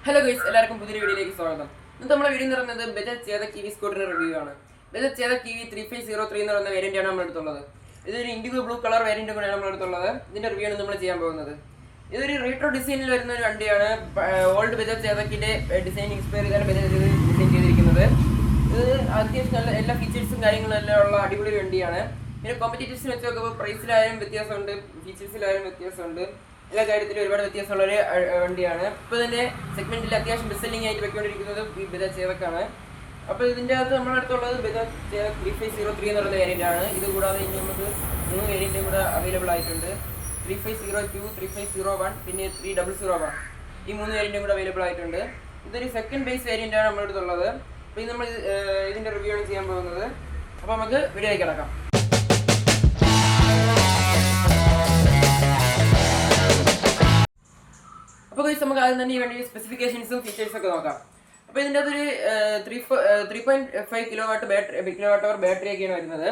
Hello guys, എല്ലാവർക്കും പുതിയ വീഡിയോയിലേക്ക് സ്വാഗതം. ഇന്നത്തെ നമ്മളെ വീഡിയോ എന്ന് പറയുന്നത് ബജാജ് ചേതക് EV സ്കൂട്ടറിന്റെ റിവ്യൂ ആണ്. ബജാജ് ചേതക് EV 3503 എന്ന് പറയുന്ന വേരിയന്റ് ആണ് നമ്മുടെ അടുത്തുള്ളത്. ഇതൊരു ഇൻഡിഗോ ബ്ലൂ കളർ വേരിയന്റ് കൂടെയാണ് നമ്മുടെ അടുത്തുള്ളത്. ഇതിന്റെ റിവ്യൂ ആണ് നമ്മൾ ചെയ്യാൻ പോകുന്നത്. ഇതൊരു റീട്രോ ഡിസൈനിൽ വരുന്ന ഒരു വണ്ടിയാണ്. ഓൾഡ് ബജാജ് ചേതക്കിന്റെ ഡിസൈൻ ഇൻസ്പയർ ചെയ്താണ് ബജാജ് ഡിസൈൻ ചെയ്തിരിക്കുന്നത്. ഇത് അത്യാവശ്യം നല്ല എല്ലാ ഫീച്ചേഴ്സും കാര്യങ്ങളും എല്ലാം ഉള്ള അടിപൊളി വണ്ടിയാണ്. പിന്നെ കോമ്പറ്റീറ്റീവ്സിന് വെച്ച് നോക്കുമ്പോൾ പ്രൈസിലായാലും വ്യത്യാസമുണ്ട്, ഫീച്ചേഴ്സിലായാലും വ്യത്യാസമുണ്ട്, എല്ലാ കാര്യത്തിലും ഒരുപാട് വ്യത്യാസമുള്ള ഒരു വണ്ടിയാണ്. ഇപ്പോൾ തന്നെ സെഗ്മെന്റിൽ അത്യാവശ്യം ബെസ്റ്റ് സെല്ലിംഗ് ആയിട്ട് വെച്ചുകൊണ്ടിരിക്കുന്നത് ഈ ബജാജ് ചേതക്കാണ്. അപ്പോൾ ഇതിൻ്റെ അകത്ത് നമ്മുടെ അടുത്തുള്ളത് ബജാജ് ചേതക് 3503 എന്ന് പറയുന്ന വേരിയന്റ് ആണ്. ഇത് കൂടാതെ ഇനി നമുക്ക് 3 വേരിയന്റും കൂടെ അവൈലബിൾ ആയിട്ടുണ്ട്. 3502, 3501, പിന്നെ 3001. ഈ 3 വേരിയന്റും കൂടെ അവൈലബിൾ ആയിട്ടുണ്ട്. ഇതൊരു സെക്കൻഡ് ബേസ് വേരിയന്റ് ആണ് നമ്മുടെ അടുത്തുള്ളത്. അപ്പോൾ ഇത് നമ്മൾ ഇതിൻ്റെ റിവ്യൂ ആണ് ചെയ്യാൻ പോകുന്നത്. അപ്പോൾ നമുക്ക് വീഡിയോയിലേക്ക് കിടക്കാം. അപ്പോൾ നമുക്ക് ആദ്യം തന്നെ ഈ വണ്ടിയുടെ സ്പെസിഫിക്കേഷൻസും ഫീച്ചേഴ്സും ഒക്കെ നോക്കാം. അപ്പോൾ ഇതിൻ്റെ അകത്തൊരു 3.5 കിലോവാട്ട് അവർ ബാറ്ററി ഒക്കെയാണ് വരുന്നത്.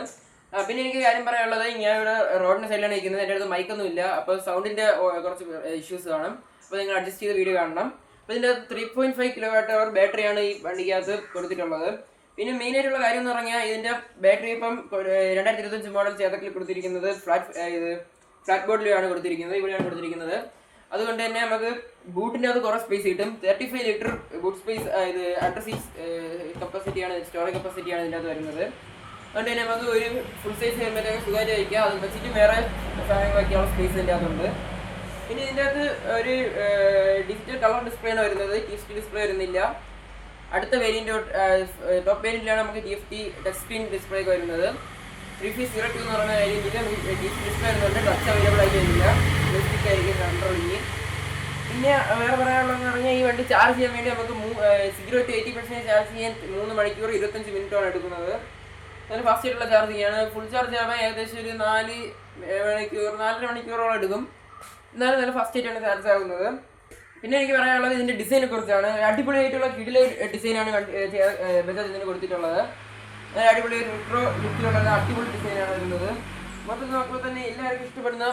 പിന്നെ എനിക്ക് കാര്യം പറയാനുള്ളത്, ഞാൻ ഇവിടെ റോഡിൻ്റെ സൈഡിലാണ് ഇരിക്കുന്നത്. എൻ്റെ അടുത്ത് മൈക്കൊന്നും ഇല്ല, അപ്പോൾ സൗണ്ടിൻ്റെ കുറച്ച് ഇഷ്യൂസ് കാണും. അപ്പോൾ നിങ്ങൾ അഡ്ജസ്റ്റ് ചെയ്ത് വീഡിയോ കാണണം. അപ്പോൾ ഇതിൻ്റെ 3.5 കിലോവാട്ട് അവർ ബാറ്ററിയാണ് ഈ വണ്ടിക്കകത്ത് കൊടുത്തിട്ടുള്ളത്. പിന്നെ മെയിൻ ആയിട്ടുള്ള കാര്യം എന്ന് പറഞ്ഞാൽ ഇതിൻ്റെ ബാറ്ററി ഇപ്പം 2025 മോഡൽ ചേതക്കിൽ കൊടുത്തിരിക്കുന്നത് ഫ്ലാറ്റ് ബോർഡിലാണ് കൊടുത്തിരിക്കുന്നത്, ഇവിടെയാണ് കൊടുത്തിരിക്കുന്നത്. അതുകൊണ്ട് തന്നെ നമുക്ക് ബൂട്ടിൻ്റെ അത് കുറേ സ്പേസ് കിട്ടും. 35 ലിറ്റർ ബൂട്ട് സ്പേസ്, ഇത് അണ്ടർ സീറ്റ് കപ്പാസിറ്റിയാണ്, സ്റ്റോറേജ് കപ്പാസിറ്റിയാണ് ഇതിൻ്റെ അകത്ത് വരുന്നത്. അതുകൊണ്ട് തന്നെ നമുക്ക് ഒരു ഫുൾ സൈസ് ഹെൽമെറ്റൊക്കെ സുഖമായിട്ട് വയ്ക്കുക. അത് വെച്ചിട്ട് വേറെ സാധനങ്ങൾ വയ്ക്കാനുള്ള സ്പേസ് ഇതിൻ്റെ അകത്തുണ്ട്. പിന്നെ ഇതിൻ്റെ അകത്ത് ഒരു ഡിജിറ്റൽ കളർ ഡിസ്പ്ലേ ആണ് വരുന്നത്, TFT ഡിസ്പ്ലേ വരുന്നില്ല. അടുത്ത വേരിയൻ്റ് ടോപ്പ് വേരിയൻറ്റിലാണ് നമുക്ക് TFT ടച്ച് സ്ക്രീൻ ഡിസ്പ്ലേ ഒക്കെ വരുന്നത്. 3502 എന്ന് പറയുന്ന വേരിയൻറ്റിൽ നമുക്ക് TFT ഡിസ്പ്ലേ വരുന്നുണ്ട്, ടച്ച് അവൈലബിൾ ആയിട്ട് വരുന്നില്ല, ജോയ്സ്റ്റിക്ക് ആയിരിക്കും കൺട്രോളിങ്. പിന്നെ വേറെ പറയാനുള്ളതെന്ന് പറഞ്ഞാൽ ഈ വണ്ടി ചാർജ് ചെയ്യാൻ വേണ്ടി നമുക്ക് 0 to 80% ചാർജ് ചെയ്യാൻ 3 മണിക്കൂർ 25 മിനിറ്റാണ് എടുക്കുന്നത്. നല്ല ഫാസ്റ്റ് ആയിട്ടുള്ള ചാർജിങ് ആണ്. ഫുൾ ചാർജ് ആവാൻ ഏകദേശം ഒരു 4 മണിക്കൂറോളം എടുക്കും. എന്നാലും നല്ല ഫാസ്റ്റ് ആയിട്ടാണ് ചാർജ് ആകുന്നത്. പിന്നെ എനിക്ക് പറയാനുള്ളത് ഇതിൻ്റെ ഡിസൈനെ കുറിച്ചാണ്. അടിപൊളിയായിട്ടുള്ള കിടിലെ ഡിസൈനാണ് ബജാജ് ഇതിന് കൊടുത്തിട്ടുള്ളത്. അടിപൊളി റിട്രോ ലുക്കിലുള്ള അടിപൊളി ഡിസൈനാണ് വരുന്നത്. മൊത്തത്തിൽ നോക്കുമ്പോൾ തന്നെ എല്ലാവർക്കും ഇഷ്ടപ്പെടുന്ന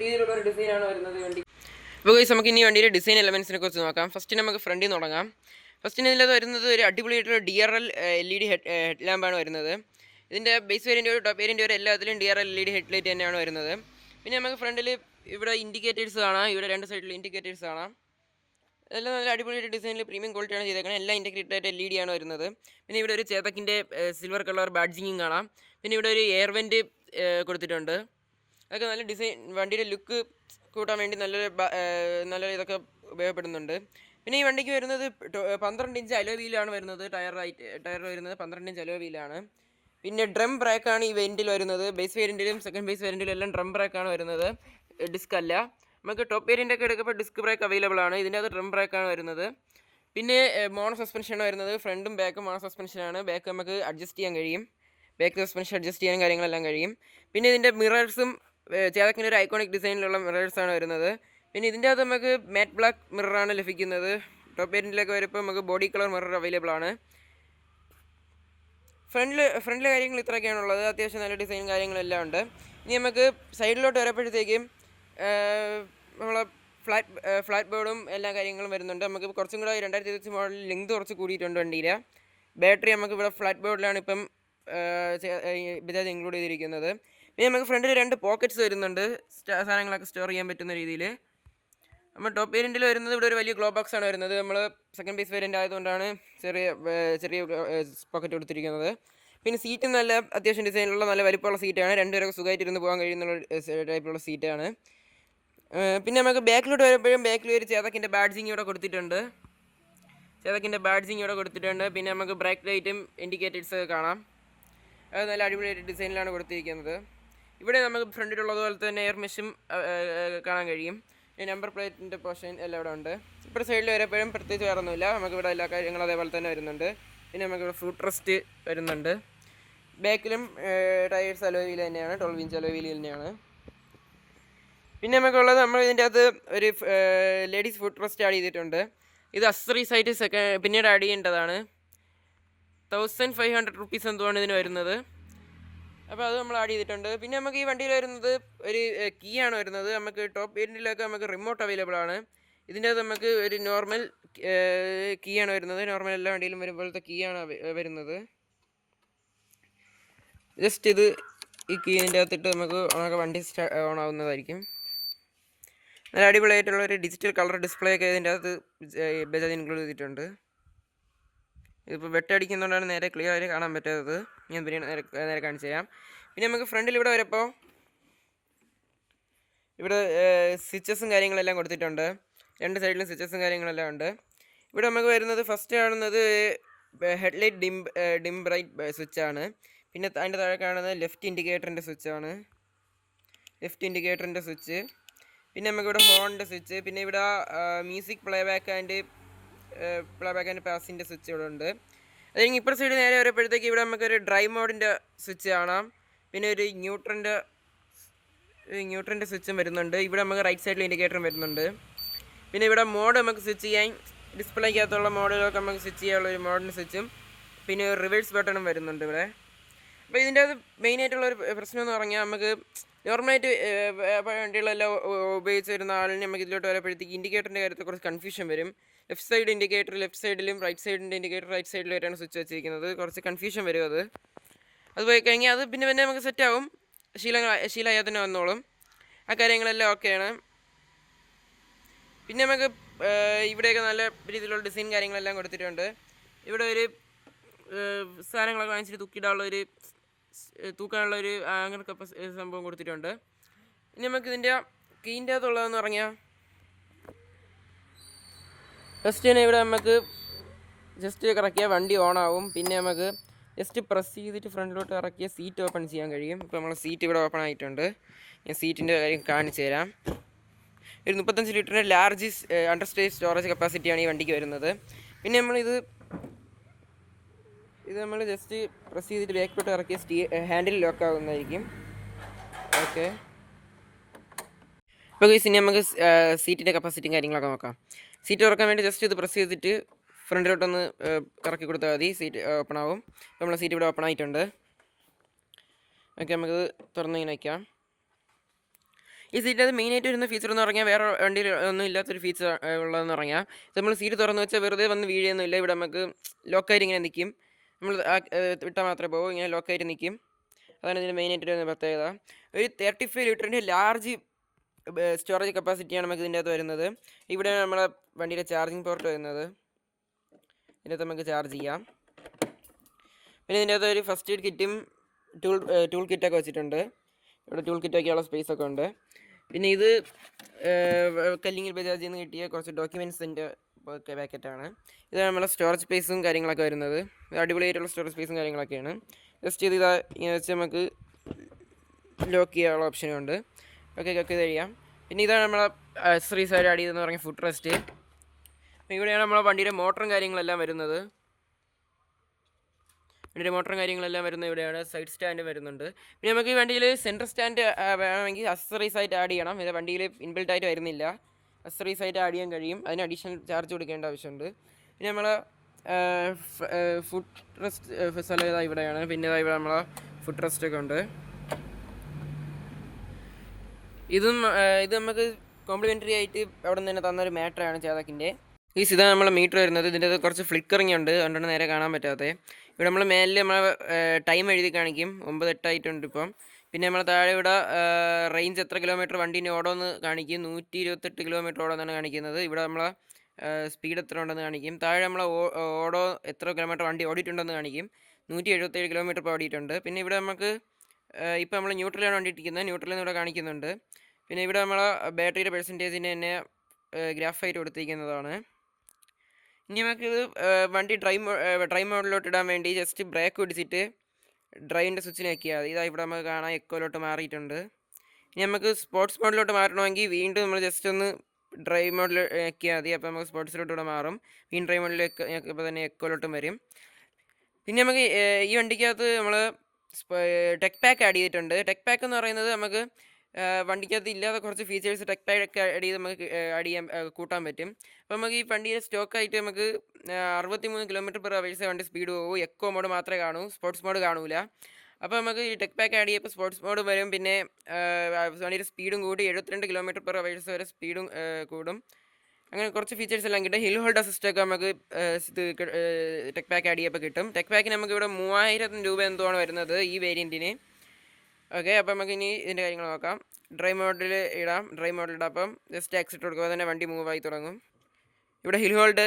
രീതിയിലുള്ള ഒരു ഡിസൈനാണ് വരുന്നത് വണ്ടി. ഇപ്പോൾ നമുക്ക് ഇനി വണ്ടിയുടെ ഡിസൈൻ എലമെൻസിനെ കുറിച്ച് നോക്കാം. ഫസ്റ്റ് നമുക്ക് ഫ്രണ്ടിൽ നിന്ന് തുടങ്ങാം. ഫസ്റ്റിന് ഇതിനകത്ത് വരുന്നത് ഒരു അടിപൊളിയായിട്ടുള്ള DRL LED ഹെഡ് ലാമ്പാണ് വരുന്നത്. ഇതിൻ്റെ ബേസ് വേരിയൻ്റ് ഒരു ടോപ്പ് വേരിയൻ്റ് വരെ എല്ലാത്തിലും DRL LED ഹെഡ് ലൈറ്റ് തന്നെയാണ് വരുന്നത്. പിന്നെ നമുക്ക് ഫ്രണ്ടിൽ ഇവിടെ ഇൻഡിക്കേറ്റേഴ്സ് കാണാം, ഇവിടെ രണ്ട് സൈഡിൽ ഇൻഡിക്കേറ്റേഴ്സ് കാണാം. എല്ലാം നല്ല അടിപൊളിയായിട്ട് ഡിസൈനിൽ പ്രീമിയം ക്വാളിറ്റിയാണ് ചെയ്തേക്കുന്നത്. എല്ലാം ഇൻറ്റഗ്രേറ്റഡ് LED ആണ് വരുന്നത്. പിന്നെ ഇവിടെ ഒരു ചേതക്കിൻ്റെ സിൽവർ കളർ ബാഡ്ജിങ്ങും കാണാം. പിന്നെ ഇവിടെ ഒരു എയർ വെൻറ്റ് കൊടുത്തിട്ടുണ്ട്. അതൊക്കെ നല്ല ഡിസൈൻ, വണ്ടിയുടെ ലുക്ക് കൂട്ടാൻ വേണ്ടി നല്ല ഇതൊക്കെ ഉപയോഗപ്പെടുന്നുണ്ട്. പിന്നെ ഈ വണ്ടിക്ക് വരുന്നത് 12 ഇഞ്ച് അലോ വീലാണ് വരുന്നത്. ടയർ വരുന്നത് 12 ഇഞ്ച് അലോ വീലാണ്. പിന്നെ ഡ്രം ബ്രേക്കാണ് ഈ വേരിയൻറ്റിൽ വരുന്നത്. ബേസ് വേരിയൻറ്റിലും സെക്കൻഡ് ബേസ് വേരിയൻറ്റിലും എല്ലാം ഡ്രം ബ്രേക്കാണ് വരുന്നത്, ഡിസ്ക് അല്ല. നമുക്ക് ടോപ്പ് വേരിയൻ്റ് ഒക്കെ എടുക്കുമ്പോൾ ഡിസ്ക് ബ്രേക്ക് അവൈലബിൾ ആണ്. ഇതിൻ്റെ അത് ഡ്രം ബ്രേക്കാണ് വരുന്നത്. പിന്നെ മോണോ സസ്പെൻഷനാണ് വരുന്നത്. ഫ്രണ്ടും ബാക്കും മോണോ സസ്പെൻഷനാണ്. ബാക്ക് നമുക്ക് അഡ്ജസ്റ്റ് ചെയ്യാൻ കഴിയും, ബാക്ക് സസ്പെൻഷൻ അഡ്ജസ്റ്റ് ചെയ്യാൻ കാര്യങ്ങളെല്ലാം കഴിയും. പിന്നെ ഇതിൻ്റെ മിറേഴ്സും ചേതക്കിൻ്റെ ഒരു ഐക്കോണിക് ഡിസൈനിലുള്ള മിറേഴ്സാണ് വരുന്നത്. പിന്നെ ഇതിൻ്റെ അകത്ത് നമുക്ക് മാറ്റ് ബ്ലാക്ക് മിററാണ് ലഭിക്കുന്നത്. ടോപ്പ് വേരിയൻറ്റിലൊക്കെ വരുമ്പോൾ നമുക്ക് ബോഡി കളർ മിറർ അവൈലബിൾ ആണ്. ഫ്രണ്ടിലെ കാര്യങ്ങൾ ഇത്രയൊക്കെയാണുള്ളത്. അത്യാവശ്യം നല്ല ഡിസൈൻ കാര്യങ്ങളെല്ലാം ഉണ്ട്. ഇനി നമുക്ക് സൈഡിലോട്ട് വരുമ്പോഴത്തേക്കും നമ്മളെ ഫ്ലാറ്റ് ബോർഡും എല്ലാ കാര്യങ്ങളും വരുന്നുണ്ട്. നമുക്ക് കുറച്ചും കൂടെ 2025 മോഡൽ ലെങ്ത് കുറച്ച് കൂടിയിട്ടുണ്ട് വണ്ടിയിലെ. ബാറ്ററി നമുക്ക് ഇവിടെ ഫ്ലാറ്റ് ബോർഡിലാണ് ഇപ്പം ബജാജ് ഇൻക്ലൂഡ് ചെയ്തിരിക്കുന്നത്. പിന്നെ നമുക്ക് ഫ്രണ്ടിൽ 2 പോക്കറ്റ്സ് വരുന്നുണ്ട്, സാധനങ്ങളൊക്കെ സ്റ്റോർ ചെയ്യാൻ പറ്റുന്ന രീതിയിൽ. നമ്മൾ ടോപ്പ് വേരിയൻറ്റിൽ വരുന്നത് ഇവിടെ ഒരു വലിയ ഗ്ലോ ബോക്സ് ആണ് വരുന്നത്. നമ്മൾ സെക്കൻഡ് ബേസ് വേരിയൻ്റ് ആയതുകൊണ്ടാണ് ചെറിയ പോക്കറ്റ് കൊടുത്തിരിക്കുന്നത്. പിന്നെ സീറ്റ് നല്ല അത്യാവശ്യം ഡിസൈനിലുള്ള നല്ല വലിപ്പമുള്ള സീറ്റാണ്. 2 പേരൊക്കെ സുഖമായിട്ട് ഇരുന്ന് പോകാൻ കഴിയുന്ന ടൈപ്പിലുള്ള സീറ്റാണ്. പിന്നെ നമുക്ക് ബാക്കിലോട്ട് വരുമ്പോഴും ബാക്കിൽ ഒരു ചേതക്കിൻ്റെ ബാഡ്ജിങ് ഇവിടെ കൊടുത്തിട്ടുണ്ട്. പിന്നെ നമുക്ക് ബ്രേക്ക് ലൈറ്റും ഇൻഡിക്കേറ്റേഴ്സ് കാണാം. അത് നല്ല അടിപൊളി ഡിസൈനിലാണ് കൊടുത്തിരിക്കുന്നത്. ഇവിടെ നമുക്ക് ഫ്രണ്ടിലുള്ളതുപോലെ തന്നെ എയർ മെഷും കാണാൻ കഴിയും. നമ്പർ പ്ലേറ്റിൻ്റെ പോർഷൻ എല്ലാം ഇവിടെ ഉണ്ട്. ഇപ്പോൾ സൈഡിൽ വരുമ്പോഴും പ്രത്യേകിച്ച് വേറെ ഒന്നുമില്ല. നമുക്കിവിടെ എല്ലാ കാര്യങ്ങളും അതേപോലെ തന്നെ വരുന്നുണ്ട്. പിന്നെ നമുക്കിവിടെ ഫുഡ് റെസ്റ്റ് വരുന്നുണ്ട്. ബാക്കിലും ടയേഴ്സ് അലോ വീൽ തന്നെയാണ്, 12 ഇഞ്ച് അലോ വീൽ തന്നെയാണ്. പിന്നെ നമുക്കുള്ളത്, നമ്മൾ ഇതിൻ്റെ അകത്ത് ഒരു ലേഡീസ് ഫുഡ് റെസ്റ്റ് ആഡ് ചെയ്തിട്ടുണ്ട്. ഇത് അക്സറീസ് ആയിട്ട് പിന്നീട് ആഡ് ചെയ്യേണ്ടതാണ്. 1500 റുപ്പീസ് എന്തുകൊണ്ട് ഇതിന് വരുന്നത്. അപ്പോൾ അത് നമ്മൾ ആഡ് ചെയ്തിട്ടുണ്ട്. പിന്നെ നമുക്ക് ഈ വണ്ടിയിൽ വരുന്നത് ഒരു കീ ആണ് വരുന്നത്. നമുക്ക് ടോപ്പ് വേരിയൻറ്റിലൊക്കെ നമുക്ക് റിമോട്ട് അവൈലബിൾ ആണ്. ഇതിൻ്റെ അകത്ത് നമുക്ക് ഒരു നോർമൽ കീ ആണ് വരുന്നത്. നോർമൽ എല്ലാ വണ്ടിയിലും വരുമ്പോഴത്തെ കീ ആണ് വരുന്നത്. ജസ്റ്റ് ഇത് ഈ കീൻ്റെ അകത്തിട്ട് നമുക്ക് വണ്ടി ഓൺ ആവുന്നതായിരിക്കും. നല്ല അടിപൊളിയായിട്ടുള്ള ഒരു ഡിജിറ്റൽ കളർ ഡിസ്പ്ലേ ഒക്കെ ഇതിൻ്റെ അകത്ത് ബജാജ് ഇൻക്ലൂഡ് ചെയ്തിട്ടുണ്ട്. ഇതിപ്പോൾ വെട്ടടിക്കുന്നതുകൊണ്ടാണ് നേരെ ക്ലിയർ ആയിട്ട് കാണാൻ പറ്റാത്തത്. ഞാൻ പിന്നെ നേരെ കാണിച്ചു തരാം. പിന്നെ നമുക്ക് ഫ്രണ്ടിൽ ഇവിടെ വരുമ്പോൾ ഇവിടെ സ്വിച്ചസും കാര്യങ്ങളെല്ലാം കൊടുത്തിട്ടുണ്ട്. രണ്ട് സൈഡിലും സ്വിച്ചസും കാര്യങ്ങളെല്ലാം ഉണ്ട്. ഇവിടെ നമുക്ക് വരുന്നത് ഫസ്റ്റ് കാണുന്നത് ഹെഡ്ലൈറ്റ് ഡിം ബ്രൈറ്റ് സ്വിച്ചാണ്. പിന്നെ അതിൻ്റെ താഴെ കാണുന്നത് ലെഫ്റ്റ് ഇൻഡിക്കേറ്ററിൻ്റെ സ്വിച്ചാണ്. സ്വിച്ച്. പിന്നെ നമുക്കിവിടെ ഹോണിൻ്റെ സ്വിച്ച്. പിന്നെ ഇവിടെ മ്യൂസിക് പ്ലേബാക്ക് ആൻഡ് പാസിൻ്റെ സ്വിച്ച് ഇവിടെ ഉണ്ട്. അത് കഴിഞ്ഞ് ഇപ്പുറത്തെ സൈഡ് നേരെ വരുമ്പോഴത്തേക്ക് ഇവിടെ നമുക്കൊരു ഡ്രൈവ് മോഡിൻ്റെ സ്വിച്ച് കാണാം. പിന്നെ ഒരു ന്യൂട്രൻ്റെ സ്വിച്ചും വരുന്നുണ്ട്. ഇവിടെ നമുക്ക് റൈറ്റ് സൈഡിൽ ഇൻഡിക്കേറ്ററും വരുന്നുണ്ട്. പിന്നെ ഇവിടെ മോഡ് നമുക്ക് സ്വിച്ച് ചെയ്യാൻ ഡിസ്പ്ലേക്കകത്തുള്ള മോഡുകളൊക്കെ നമുക്ക് സ്വിച്ച് ചെയ്യാനുള്ള ഒരു മോഡിൻ്റെ സ്വിച്ചും പിന്നെ ഒരു റിവേഴ്സ് ബട്ടണും വരുന്നുണ്ട് ഇവിടെ. അപ്പോൾ ഇതിൻ്റെ അത് മെയിനായിട്ടുള്ളൊരു പ്രശ്നം എന്ന് പറഞ്ഞാൽ നമുക്ക് നോർമലായിട്ട് വണ്ടികളെല്ലാം ഉപയോഗിച്ച് വരുന്ന ആളിന് നമുക്ക് ഇതിലോട്ട് വരുമ്പോഴത്തേക്ക് ഇൻഡിക്കേറ്ററിൻ്റെ കാര്യത്തിൽ കുറച്ച് കൺഫ്യൂഷൻ വരും. ലെഫ്റ്റ് സൈഡ് ഇൻഡിക്കേറ്റർ ലെഫ്റ്റ് സൈഡിലും റൈറ്റ് സൈഡിൻ്റെ ഇൻഡിക്കേറ്റർ റൈറ്റ് സൈഡിലായിട്ടാണ് സ്വിച്ച് വെച്ചിരിക്കുന്നത്. കുറച്ച് കൺഫ്യൂഷൻ വരും അത് പോയി കഴിഞ്ഞാൽ അത് പിന്നെ നമുക്ക് സെറ്റാവും. ശീലമായാൽ തന്നെ വന്നോളും. ആ കാര്യങ്ങളെല്ലാം ഓക്കെയാണ്. പിന്നെ നമുക്ക് ഇവിടെയൊക്കെ നല്ല രീതിയിലുള്ള ഡിസൈൻ കാര്യങ്ങളെല്ലാം കൊടുത്തിട്ടുണ്ട്. ഇവിടെ ഒരു സാധനങ്ങളൊക്കെ വാങ്ങിച്ചിട്ട് തൂക്കാനുള്ള ഒരു അങ്ങനത്തെ സംഭവം കൊടുത്തിട്ടുണ്ട്. ഇനി നമുക്ക് ഇതിൻ്റെ കീൻ്റെ അകത്തുള്ളതെന്ന് പറഞ്ഞാൽ ഫസ്റ്റ് തന്നെ ഇവിടെ നമുക്ക് ജസ്റ്റ് ഇറക്കിയാൽ വണ്ടി ഓണാവും. പിന്നെ നമുക്ക് ജസ്റ്റ് പ്രസ് ചെയ്തിട്ട് ഫ്രണ്ടിലോട്ട് ഇറക്കിയ സീറ്റ് ഓപ്പൺ ചെയ്യാൻ കഴിയും. ഇപ്പോൾ നമ്മളെ സീറ്റ് ഇവിടെ ഓപ്പൺ ആയിട്ടുണ്ട്. ഞാൻ സീറ്റിൻ്റെ കാര്യം കാണിച്ചു തരാം. ഒരു 35 ലിറ്ററിൻ്റെ ലാർജ് അണ്ടർ സ്റ്റേജ് സ്റ്റോറേജ് കപ്പാസിറ്റിയാണ് ഈ വണ്ടിക്ക് വരുന്നത്. പിന്നെ നമ്മൾ ജസ്റ്റ് പ്രസ് ചെയ്തിട്ട് ബാക്കിലോട്ട് ഇറക്കിയ ഹാൻഡിൽ ലോക്ക് ആകുന്നതായിരിക്കും. ഓക്കെ, ഇപ്പോൾ ഇനി നമുക്ക് സീറ്റിൻ്റെ കപ്പാസിറ്റിയും കാര്യങ്ങളൊക്കെ നോക്കാം. സീറ്റ് തുറക്കാൻ വേണ്ടി ജസ്റ്റ് ഇത് പ്രസ് ചെയ്തിട്ട് ഫ്രണ്ടിലോട്ടൊന്ന് ഇറക്കി കൊടുത്താൽ മതി. സീറ്റ് ഓപ്പൺ ആവും. ഇപ്പോൾ നമ്മളെ സീറ്റ് ഇവിടെ ഓപ്പൺ ആയിട്ടുണ്ട്. ഓക്കെ, നമുക്കിത് തുറന്ന് ഇങ്ങനെ വയ്ക്കാം. ഈ സീറ്റ് അത് മെയിനായിട്ട് വരുന്ന ഫീച്ചർ എന്ന് പറഞ്ഞാൽ വേറെ വണ്ടിയിൽ ഒന്നും ഇല്ലാത്തൊരു ഫീച്ചർ ഉള്ളതെന്ന് പറഞ്ഞാൽ നമ്മൾ സീറ്റ് തുറന്ന് വെച്ചാൽ വെറുതെ വന്ന് വീഴൊന്നുമില്ല. ഇവിടെ നമുക്ക് ലോക്കായിട്ട് ഇങ്ങനെ നിൽക്കും. നമ്മൾ വിട്ടാൽ മാത്രമേ പോകും. ഇങ്ങനെ ലോക്കായിട്ട് നിൽക്കും. അതാണ് ഇതിൻ്റെ മെയിനായിട്ട് വരുന്ന പ്രത്യേകത. ഒരു 35 ലിറ്ററിൻ്റെ ലാർജ് സ്റ്റോറേജ് കപ്പാസിറ്റിയാണ് നമുക്ക് ഇതിൻ്റെ അകത്ത് വരുന്നത്. ഇവിടെയാണ് നമ്മളെ വണ്ടിയുടെ ചാർജിങ് പോർട്ട് വരുന്നത്. ഇതിൻ്റെ അകത്ത് നമുക്ക് ചാർജ് ചെയ്യാം. പിന്നെ ഇതിൻ്റെ അകത്ത് ഒരു ഫസ്റ്റ് എയ്ഡ് കിറ്റും ടൂൾ കിറ്റൊക്കെ വെച്ചിട്ടുണ്ട്. ഇവിടെ ടൂൾ കിറ്റ് വയ്ക്കാനുള്ള സ്പേസൊക്കെ ഉണ്ട്. പിന്നെ ഇത് കല്ലിങ്ങൽ ബജാജിൽ നിന്ന് കിട്ടിയ കുറച്ച് ഡോക്യുമെൻറ്റ്സിൻ്റെ പാക്കറ്റാണ്. ഇത് നമ്മളെ സ്റ്റോറേജ് സ്പേസും കാര്യങ്ങളൊക്കെ വരുന്നത്. ഇത് അടിപൊളിയായിട്ടുള്ള സ്റ്റോറേജ് സ്പേസും കാര്യങ്ങളൊക്കെയാണ്. ജസ്റ്റ് ഇത് ഇങ്ങനെ വെച്ച് നമുക്ക് ലോക്ക് ചെയ്യാനുള്ള ഓപ്ഷനും ഉണ്ട്. ഓക്കെ, ലോക്ക് ചെയ്ത് കഴിയാം. പിന്നെ ഇതാണ് നമ്മളെ ആക്സസറീസ് ആയിട്ട് ആഡ് ചെയ്തെന്ന് പറഞ്ഞ ഫുഡ് റെസ്റ്റ്. ഇവിടെയാണ് നമ്മളെ വണ്ടിയുടെ മോട്ടറും കാര്യങ്ങളെല്ലാം വരുന്നത്. ഇവിടെയാണ്. സൈഡ് സ്റ്റാൻഡ് വരുന്നുണ്ട്. പിന്നെ നമുക്ക് ഈ വണ്ടിയിൽ സെൻട്രൽ സ്റ്റാൻഡ് വേണമെങ്കിൽ അക്സസറീസ് ആയിട്ട് ആഡ് ചെയ്യണം. ഇത് വണ്ടിയിൽ ഇൻബിൽട്ട് ആയിട്ട് വരുന്നില്ല. അക്സസറീസ് ആയിട്ട് ആഡ് ചെയ്യാൻ കഴിയും. അതിന് അഡീഷണൽ ചാർജ് കൊടുക്കേണ്ട ആവശ്യമുണ്ട്. പിന്നെ നമ്മളെ ഫുഡ് റെസ്റ്റ് സ്ഥലം ഇവിടെയാണ്. പിന്നെ ഇവിടെ നമ്മളെ ഫുഡ് റെസ്റ്റൊക്കെ ഉണ്ട്. ഇത് നമുക്ക് കോംപ്ലിമെൻ്ററി ആയിട്ട് അവിടെ നിന്ന് തന്നെ തന്നൊരു മാറ്ററാണ് ചേതക്കിൻ്റെ. ഇതാണ് നമ്മളെ മീറ്റർ വരുന്നത്. ഇതിൻ്റെ കുറച്ച് ഫ്ലിക്കറിങ് ഉണ്ട്, അതുകൊണ്ടാണ് നേരെ കാണാൻ പറ്റാത്തത്. ഇവിടെ നമ്മൾ മേലിൽ നമ്മളെ ടൈം എഴുതി കാണിക്കും. 9:08 ആയിട്ടുണ്ട് ഇപ്പം. പിന്നെ നമ്മൾ താഴെ ഇവിടെ റേഞ്ച് എത്ര കിലോമീറ്റർ വണ്ടീൻ്റെ ഓടോന്ന് കാണിക്കും. 128 കിലോമീറ്റർ ഓടോന്നാണ് കാണിക്കുന്നത്. ഇവിടെ നമ്മളെ സ്പീഡ് എത്ര ഉണ്ടെന്ന് കാണിക്കും. താഴെ നമ്മളെ ഓടോ എത്ര കിലോമീറ്റർ വണ്ടി ഓടിയിട്ടുണ്ടെന്ന് കാണിക്കും. 177 കിലോമീറ്റർ ഇപ്പോൾ ഓടിയിട്ടുണ്ട്. പിന്നെ ഇവിടെ നമുക്ക് ഇപ്പോൾ നമ്മൾ ന്യൂട്രലാണ് വണ്ടി ഇട്ടിരിക്കുന്നത്. ന്യൂട്രലിൽ നിന്ന് ഇവിടെ കാണിക്കുന്നുണ്ട്. പിന്നെ ഇവിടെ നമ്മളെ ബാറ്ററിയുടെ പെർസെൻറ്റേജിന് തന്നെ ഗ്രാഫായിട്ട് കൊടുത്തിരിക്കുന്നതാണ്. ഇനി നമുക്കിത് വണ്ടി ഡ്രൈവ് മോഡിലോട്ട് ഇടാൻ വേണ്ടി ജസ്റ്റ് ബ്രേക്ക് പിടിച്ചിട്ട് ഡ്രൈവിൻ്റെ സ്വിച്ചിന് വയ്ക്കുക. ഇതാ ഇവിടെ നമുക്ക് കാണാം എക്കോയിലോട്ട് മാറിയിട്ടുണ്ട്. ഇനി നമുക്ക് സ്പോർട്സ് മോഡിലോട്ട് മാറണമെങ്കിൽ വീണ്ടും നമ്മൾ ജസ്റ്റ് ഒന്ന് ഡ്രൈവ് മോഡിൽ വയ്ക്കിയാൽ മതി. അപ്പോൾ നമുക്ക് സ്പോർട്സിലോട്ട് ഇവിടെ മാറും. വീണ്ടും ഡ്രൈവ് മോഡിൽ ഇപ്പോൾ തന്നെ എക്കോയിലോട്ടും വരും. പിന്നെ നമുക്ക് ഈ വണ്ടിക്കകത്ത് നമ്മൾ ടെക് പാക്ക് ആഡ് ചെയ്തിട്ടുണ്ട്. ടെക് പാക്ക് എന്ന് പറയുന്നത് നമുക്ക് വണ്ടിക്കകത്ത് ഇല്ലാത്ത കുറച്ച് ഫീച്ചേഴ്സ് ടെക് പാക്ക് ആഡ് ചെയ്ത് നമുക്ക് കൂട്ടാൻ പറ്റും. അപ്പോൾ നമുക്ക് ഈ വണ്ടിയുടെ സ്റ്റോക്കായിട്ട് നമുക്ക് 63 km/h വണ്ടി സ്പീഡ് പോകും. എക്കോ മോഡ് മാത്രമേ കാണൂ, സ്പോർട്സ് മോഡ് കാണൂല. അപ്പോൾ നമുക്ക് ഈ ടെക് പാക്ക് ആഡ് ചെയ്യുമ്പോൾ സ്പോർട്സ് മോഡ് വരും. പിന്നെ വണ്ടിയുടെ സ്പീഡും കൂടി 72 km/h വരെ സ്പീഡും കൂടും. അങ്ങനെ കുറച്ച് ഫീച്ചേഴ്സ് എല്ലാം കിട്ടും. ഹിൽ ഹോൾഡ് അസിസ്റ്റ് ഒക്കെ നമുക്ക് ടെക് പാക്ക് ആഡ് ചെയ്യുമ്പോൾ കിട്ടും. ടെക് പാക്കിന് നമുക്ക് ഇവിടെ 3000 രൂപ എന്തുവാണ് വരുന്നത് ഈ വേരിയൻറ്റിന്. ഓക്കെ, അപ്പോൾ നമുക്ക് ഇനി ഇതിൻ്റെ കാര്യങ്ങൾ നോക്കാം. ഡ്രൈവ് മോഡിൽ ഇടാം. ഡ്രൈവ് മോഡിൽ ഇടാം. അപ്പം ജസ്റ്റ് ആക്സിറ്റ് കൊടുക്കുമ്പോൾ തന്നെ വണ്ടി മൂവ് ആയി തുടങ്ങും. ഇവിടെ ഹിൽ ഹോൾഡ്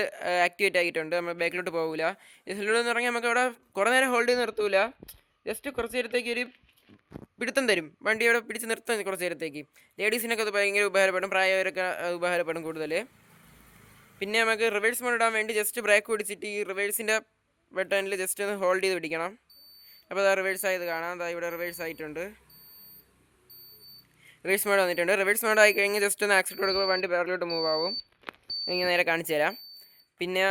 ആക്ടിവേറ്റ് ആയിട്ടുണ്ട്. നമ്മൾ ബാക്കിലോട്ട് പോകില്ല. ഈ ഹിൽ ഹോൾഡ് എന്ന് പറഞ്ഞാൽ നമുക്ക് അവിടെ കുറേ നേരം ഹോൾഡ് ചെയ്ത് നിർത്തൂല. ജസ്റ്റ് കുറച്ച് നേരത്തേക്ക് ഒരു പിടുത്തം തരും. വണ്ടി അവിടെ പിടിച്ച് നിർത്താൻ കുറച്ച് നേരത്തേക്ക്. ലേഡീസിനൊക്കെ അത് ഭയങ്കര ഉപകാരപ്പെടും. പ്രായവരൊക്കെ ഉപകാരപ്പെടും കൂടുതൽ. പിന്നെ നമുക്ക് റിവേഴ്സ് മോഡ് ഇടാൻ വേണ്ടി ജസ്റ്റ് ബ്രേക്ക് പിടിച്ചിട്ട് ഈ റിവേഴ്സിൻ്റെ ബട്ടണിൽ ജസ്റ്റ് ഒന്ന് ഹോൾഡ് ചെയ്ത് പിടിക്കണം. അപ്പോൾ അത് റിവേഴ്സ് ആയത് കാണാം. അതാ ഇവിടെ റിവേഴ്സ് ആയിട്ടുണ്ട്. റിവേഴ്സ് മോഡ് വന്നിട്ടുണ്ട്. റിവേഴ്സ് മോഡ് ആയി കഴിഞ്ഞ് ജസ്റ്റ് ഒന്ന് ആക്സിഡൻറ്റ് കൊടുക്കുമ്പോൾ വണ്ടി ബാറിലോട്ട് മൂവ് ആവും. ഇങ്ങനെ നേരെ കാണിച്ചു തരാം. പിന്നെ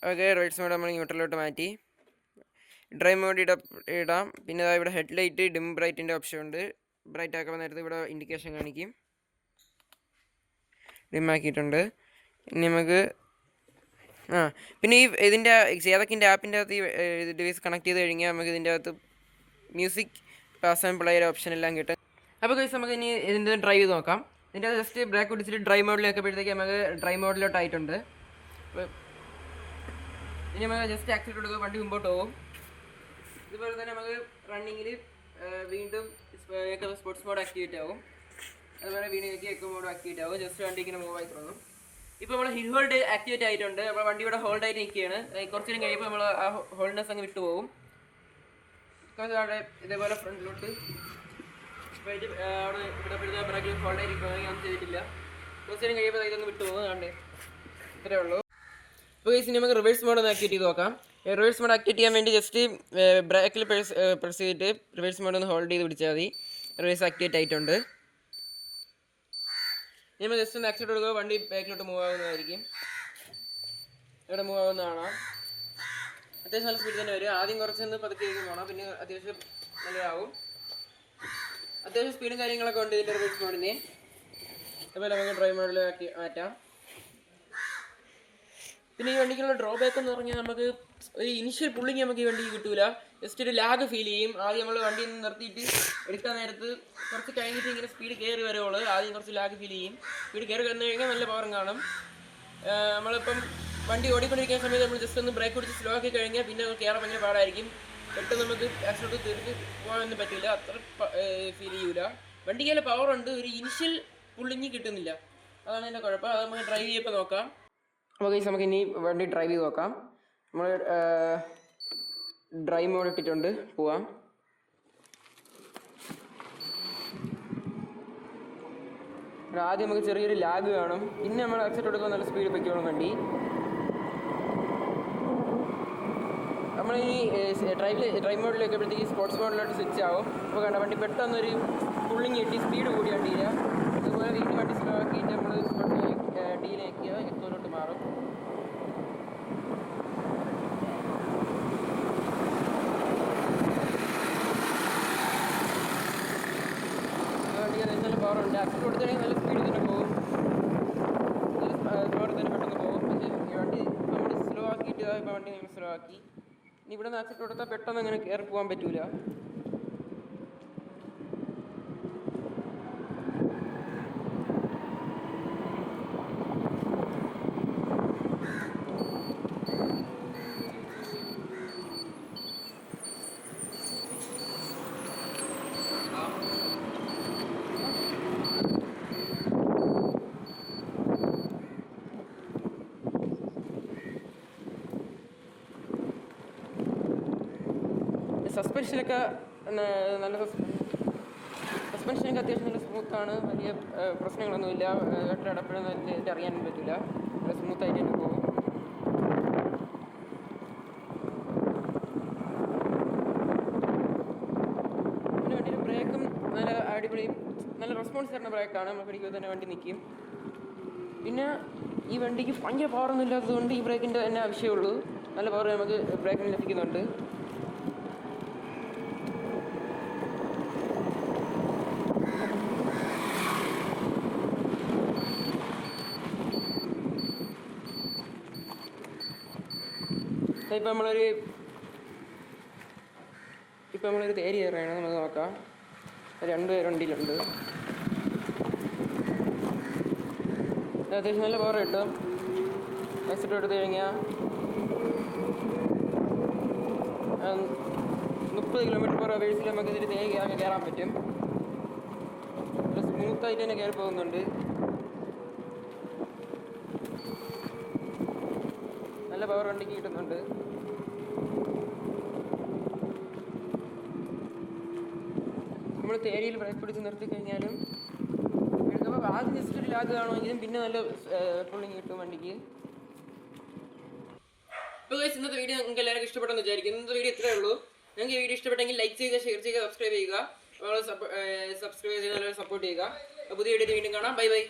ഓക്കെ, റിവേഴ്സ് മോഡ് നമ്മൾ ന്യൂട്രലോട്ട് മാറ്റി. ഡ്രൈവ് മോഡ് ഇടാം. പിന്നെ ഇവിടെ ഹെഡ് ലൈറ്റ് ഡിം ബ്രൈറ്റിൻ്റെ ഓപ്ഷൻ ഉണ്ട്. ബ്രൈറ്റ് ആക്കുമ്പോൾ നേരത്തെ ഇവിടെ ഇൻഡിക്കേഷൻ കാണിക്കും. ഡിം ആക്കിയിട്ടുണ്ട്. ഇനി നമുക്ക് പിന്നെ ഈ ഇതിൻ്റെ സേതക്കിൻ്റെ ആപ്പിൻ്റെ അകത്ത് ഈ ഡിവൈസ് കണക്ട് ചെയ്ത് കഴിഞ്ഞാൽ നമുക്ക് ഇതിൻ്റെ അകത്ത് music pass and play option എല്ലാം കിട്ടും. അപ്പോൾ ഗൈസ് നമുക്ക് ഇനി ഇതിൻ്റെ ഡ്രൈവ് ചെയ്ത് നോക്കാം. ഇതിൻ്റെ ജസ്റ്റ് ബ്രേക്ക് പിടിച്ചിട്ട് ഡ്രൈവ് മോഡിലേക്കപ്പോഴത്തേക്ക് നമുക്ക് ഡ്രൈവ് മോഡിലോട്ടായിട്ടുണ്ട്. അപ്പോൾ ഇനി നമുക്ക് ജസ്റ്റ് ആക്സിഡൻറ്റ് കൊടുക്കുക, വണ്ടി മുമ്പോട്ട് പോകും. ഇതുപോലെ തന്നെ നമുക്ക് റണ്ണിങ്ങിൽ വീണ്ടും സ്പോർട്സ് മോഡ് ആക്ടിവേറ്റ് ആവും. അതുപോലെ വീണ്ടും എക്കോ മോഡ് ആക്ടിവേറ്റ് ആവും. ജസ്റ്റ് വണ്ടി ഇങ്ങനെ മൂവ് ആയി തുടങ്ങും. ഇപ്പോൾ നമ്മൾ ഹിൽ ഹോൾഡ് ആക്ടിവേറ്റ് ആയിട്ടുണ്ട്. അപ്പോൾ വണ്ടി ഇവിടെ ഹോൾഡ് ആയിട്ട് നിൽക്കുകയാണ്. കുറച്ച് നേരം കഴിയുമ്പോൾ നമ്മൾ ആ ഹോൾഡ്നെസ് അങ്ങ് വിട്ടുപോകും. അവിടെ ഇതേപോലെ ഫ്രണ്ടിലോട്ട് അവിടെ ഇവിടെ പിടിച്ച ബ്രേക്കിൽ ഹോൾഡ് ആയിരിക്കും. ഞാൻ ചെയ്തിട്ടില്ല. കുറച്ച് നേരം കഴിയുമ്പോൾ ഇതൊന്ന് വിട്ടുപോകും. കണ്ടേ, ഇത്രയേ ഉള്ളൂ. ഇപ്പോൾ ഈ സിനിമക്ക് റിവേഴ്സ് മോഡ് ഒന്ന് ആക്ടിവേറ്റ് ചെയ്ത് നോക്കാം. റിവേഴ്സ് മോഡ് ആക്ടിവേറ്റ് ചെയ്യാൻ വേണ്ടി ജസ്റ്റ് ബ്രേക്കിൽ പ്രസ് ചെയ്തിട്ട് റിവേഴ്സ് മോഡ് ഒന്ന് ഹോൾഡ് ചെയ്ത് പിടിച്ചാൽ മതി. റിവേഴ്സ് ആക്ടിവേറ്റ് ആയിട്ടുണ്ട്. നമ്മൾ ജസ്റ്റ് ഒന്ന് ആക്സിഡൻറ്റ് കൊടുക്കുക, വണ്ടി ബാക്കിലോട്ട് മൂവ് ആവുന്നതായിരിക്കും. ഇവിടെ മൂവ് ആവുന്നതാണ്. അത്യാവശ്യം നല്ല സ്പീഡ് തന്നെ വരും. ആദ്യം കുറച്ചൊന്ന് പതുക്കെ പോകണം. പിന്നെ അത്യാവശ്യം നല്ലതാവും. അത്യാവശ്യം സ്പീഡും കാര്യങ്ങളൊക്കെ ഉണ്ട് ഇതിൻ്റെ റിവേഴ്സ് മോഡിന്. അതുപോലെ നമുക്ക് ഡ്രൈവ് മോഡിലാക്കി മാറ്റാം. പിന്നെ ഈ വണ്ടിക്കുള്ള ഡ്രോബാക്ക് എന്ന് പറഞ്ഞാൽ നമുക്ക് ഒരു ഇനിഷ്യൽ പുള്ളിങ് നമുക്ക് ഈ വണ്ടിക്ക് കിട്ടൂല. ജസ്റ്റ് ഒരു ലാഗ് ഫീൽ ചെയ്യും. ആദ്യം നമ്മൾ വണ്ടി നിന്ന് നിർത്തിയിട്ട് എടുക്കാൻ നേരത്ത് കുറച്ച് കഴിഞ്ഞിട്ട് ഇങ്ങനെ സ്പീഡ് കയറി വരുവുള്ളൂ. ആദ്യം കുറച്ച് ലാഗ് ഫീൽ ചെയ്യും. സ്പീഡ് കയറി വന്നു കഴിഞ്ഞാൽ നല്ല പവറും കാണും. നമ്മളിപ്പം വണ്ടി ഓടിക്കൊണ്ടിരിക്കുന്ന സമയത്ത് നമ്മൾ ജസ്റ്റ് ഒന്ന് ബ്രേക്ക് പിടിച്ച് സ്ലോ ആക്കി കഴിഞ്ഞാൽ പിന്നെ കയറാൻ ഭയങ്കര പാടായിരിക്കും. പെട്ടെന്ന് നമുക്ക് ആക്സിഡൻറ്റ് തീർത്ത് പോകാനൊന്നും പറ്റില്ല. അത്ര ഫീൽ ചെയ്യൂല. വണ്ടിക്ക് നല്ല പവറുണ്ട്. ഒരു ഇനിഷ്യൽ പുള്ളിങ് കിട്ടുന്നില്ല. അതാണ് എൻ്റെ കുഴപ്പം. അത് നമുക്ക് ഡ്രൈവ് ചെയ്യുമ്പോൾ നോക്കാം. അപ്പോൾ ഗൈസ് നമുക്ക് ഇനി വണ്ടി ഡ്രൈവ് ചെയ്ത് നോക്കാം. നമ്മൾ ഡ്രൈവ് മോഡ് ഇട്ടിട്ടുണ്ട്. പോവാം. ആദ്യം നമുക്ക് ചെറിയൊരു ലാഗ് കാണും. പിന്നെ നമ്മൾ ആക്സിഡൻറ്റ് കൊടുക്കുമ്പോൾ നല്ല സ്പീഡ് പൊയ്ക്കോളും വണ്ടി. നമ്മൾ ഈ ഡ്രൈവ് മോഡിലേക്ക് എപ്പോഴത്തേക്ക് സ്പോർട്സ് മോഡിലോട്ട് സ്വിച്ച് ആവും. അപ്പോൾ കണ്ട വണ്ടി പെട്ടെന്നൊരു പുള്ളിങ് കിട്ടി. സ്പീഡ് കൂടി വണ്ടിയില്ല. അതുപോലെ വീണ്ടും വണ്ടി സ്ലോ ആക്കിയിട്ട് നമ്മൾ ഡിയിലേക്ക് എക്കോയിലോട്ട് മാറും. വണ്ടിക്ക് നല്ല പവറുണ്ട്. ആക്സിഡൻറ്റ് കൊടുത്തിട്ടുണ്ടെങ്കിൽ നല്ല സ്പീഡിൽ തന്നെ പോകും. നല്ല പവർ തന്നെ പെട്ടെന്ന് പോകും. പക്ഷേ വണ്ടി നമ്മൾ സ്ലോ ആക്കിയിട്ട് ഇപ്പോൾ വണ്ടി നമ്മൾ സ്ലോ ആക്കി. ഇനി ഇവിടെ നിന്ന് ആക്സിഡൻറ്റ് കൊടുത്താൽ പെട്ടെന്ന് അങ്ങനെ കയറി പോകാൻ പറ്റൂല. സസ്പെൻഷനൊക്കെ നല്ല സസ്പെൻഷനൊക്കെ അത്യാവശ്യം നല്ല സ്മൂത്താണ്. വലിയ പ്രശ്നങ്ങളൊന്നുമില്ല. അടപ്പഴും ഇതിൻ്റെ അറിയാനും പറ്റില്ല. നല്ല സ്മൂത്തായിട്ട് തന്നെ പോകും. പിന്നെ വണ്ടിയുടെ ബ്രേക്കും നല്ല അടിപൊളി, നല്ല റെസ്പോൺസ് തരുന്ന ബ്രേക്കാണ്. നമ്മൾ പിടിക്കുമ്പോൾ തന്നെ വണ്ടി നിൽക്കും. പിന്നെ ഈ വണ്ടിക്ക് ഭയങ്കര പവറൊന്നും ഇല്ലാത്തതുകൊണ്ട് ഈ ബ്രേക്കിൻ്റെ തന്നെ ആവശ്യമുള്ളൂ. നല്ല പവർ നമുക്ക് ബ്രേക്കിന് ലഭിക്കുന്നുണ്ട്. ഇപ്പം നമ്മളൊരു തേരി കയറുകയാണ്. നമുക്ക് നോക്കാം. 2 പേര് വണ്ടിയിലുണ്ട്. അത്യാവശ്യം നല്ല പവർ കിട്ടും. എക്സിറ്റ് എടുത്തു കഴിഞ്ഞാൽ 30 km/h നമുക്ക് ഇതിൽ തേങ്ങ കയറാൻ പറ്റും. സ്മൂത്തായിട്ട് തന്നെ കയറി പോകുന്നുണ്ട്. നല്ല പവർ വണ്ടിക്ക് കിട്ടുന്നുണ്ട്. നമ്മൾ തേരിയിൽ ബ്രേക്ക് പിടിച്ച് നിർത്തി കഴിഞ്ഞാലും എടുക്കുമ്പോൾ ആദ്യം ജസ്റ്റ് ഒരു ലാഗ് കാണുമെങ്കിലും പിന്നെ നല്ല പുള്ളിങ് കിട്ടും വണ്ടിക്ക്. ഇപ്പോൾ ഇന്നത്തെ വീഡിയോ നിങ്ങൾക്ക് എല്ലാവർക്കും ഇഷ്ടപ്പെട്ടെന്ന് വിചാരിക്കും. ഇന്നത്തെ വീഡിയോ ഇത്രയേ ഉള്ളൂ. നിങ്ങൾക്ക് ഈ വീഡിയോ ഇഷ്ടപ്പെട്ടെങ്കിൽ ലൈക്ക് ചെയ്യുക, ഷെയർ ചെയ്യുക, സബ്സ്ക്രൈബ് ചെയ്യുക. സബ്സ്ക്രൈബ് ചെയ്ത് സപ്പോർട്ട് ചെയ്യുക. പുതിയ വീഡിയോ വീണ്ടും കാണാം. Bye bye.